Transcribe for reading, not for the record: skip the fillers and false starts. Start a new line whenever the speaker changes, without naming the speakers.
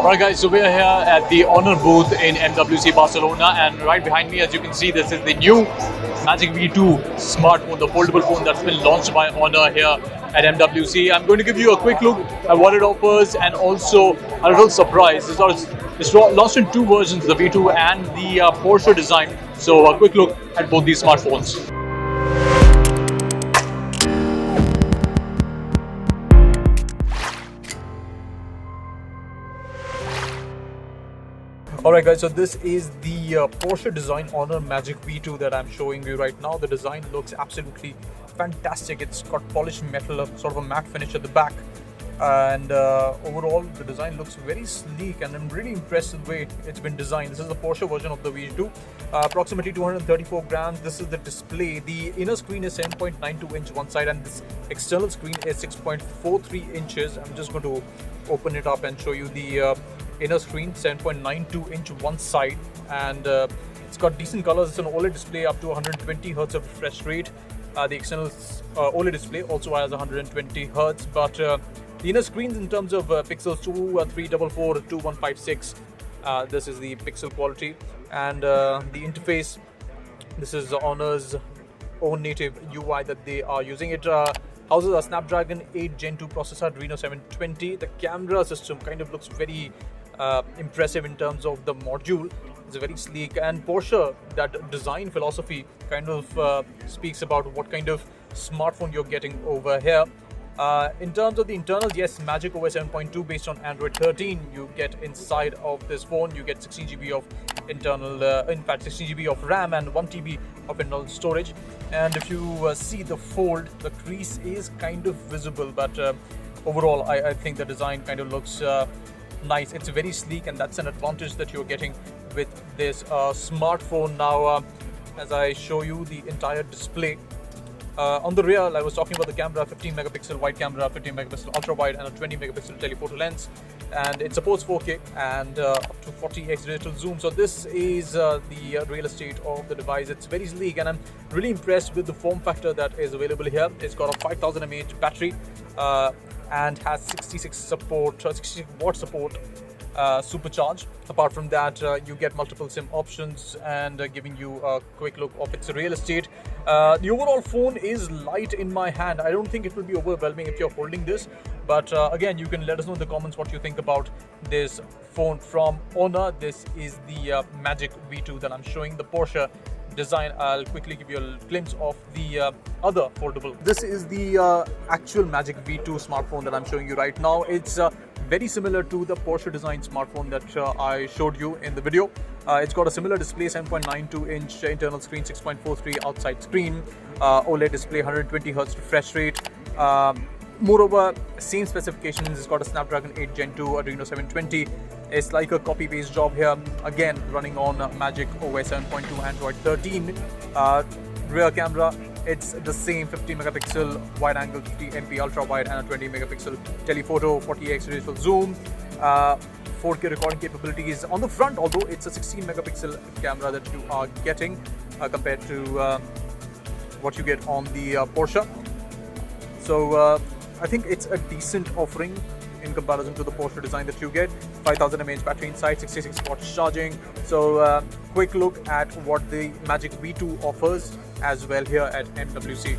Alright guys, so we are here at the Honor booth in MWC Barcelona, and right behind me, as you can see, this is the new Magic V2 smartphone, the foldable phone that's been launched by Honor here at MWC. I'm going to give you a quick look at what it offers and also a little surprise. It's launched in two versions, the V2 and the Porsche design. So a quick look at both these smartphones. Alright guys, so this is the Porsche design Honor Magic V2 that I'm showing you right now. The design looks absolutely fantastic. It's got polished metal, sort of a matte finish at the back, and overall the design looks very sleek, and I'm really impressed with the way it's been designed. This is the Porsche version of the V2, approximately 234 grams. This is the display. The inner screen is 7.92 inch one side, and this external screen is 6.43 inches. I'm just going to open it up and show you the inner screen, 7.92 inch one side, and it's got decent colors. It's an OLED display up to 120 Hz of refresh rate. The external OLED display also has 120 Hz, but the inner screens in terms of pixels, 2344, 2156. This is the pixel quality, and the interface. This is Honor's own native UI that they are using. It houses a Snapdragon 8 Gen 2 processor, Adreno 720. The camera system kind of looks very impressive in terms of the module. It's very sleek, and Porsche, that design philosophy kind of speaks about what kind of smartphone you're getting over here. In terms of the internals, yes, Magic OS 7.2 based on Android 13 you get inside of this phone. You get 16 GB of internal, 16 GB of RAM and 1 TB of internal storage. And if you see the fold, the crease is kind of visible, but overall I think the design kind of looks nice. It's very sleek, and that's an advantage that you're getting with this smartphone. Now, as I show you the entire display, on the rear, I was talking about the camera, 15 megapixel wide camera, 15 megapixel ultra wide, and a 20 megapixel telephoto lens, and it supports 4K and up to 40x digital zoom. So this is the real estate of the device. It's very sleek, and I'm really impressed with the form factor that is available here. It's got a 5000 mAh battery and has 66 watt support supercharge. Apart from that, you get multiple SIM options, and giving you a quick look of its real estate. The overall phone is light in my hand. I don't think it will be overwhelming if you're holding this, but again, you can let us know in the comments what you think about this phone from Honor. This is the Magic V2 that I'm showing, the Porsche design. I'll quickly give you a glimpse of the other foldable. This is the actual Magic V2 smartphone that I'm showing you right now. It's very similar to the Porsche design smartphone that I showed you in the video. It's got a similar display, 7.92 inch internal screen, 6.43 outside screen, OLED display, 120 Hz refresh rate. Moreover, same specifications. It's got a Snapdragon 8 Gen 2, Adreno 720. It's like a copy-paste job here, again running on Magic OS 7.2 Android 13. Rear camera, it's the same, 50 megapixel wide angle, 50 MP ultra wide, and a 20 megapixel telephoto, 40x digital zoom. 4K recording capabilities on the front, although it's a 16 megapixel camera that you are getting compared to what you get on the Porsche. So I think it's a decent offering in comparison to the Porsche design that you get. 5000 mAh battery inside, 66 watts charging. So quick look at what the Magic V2 offers as well here at MWC.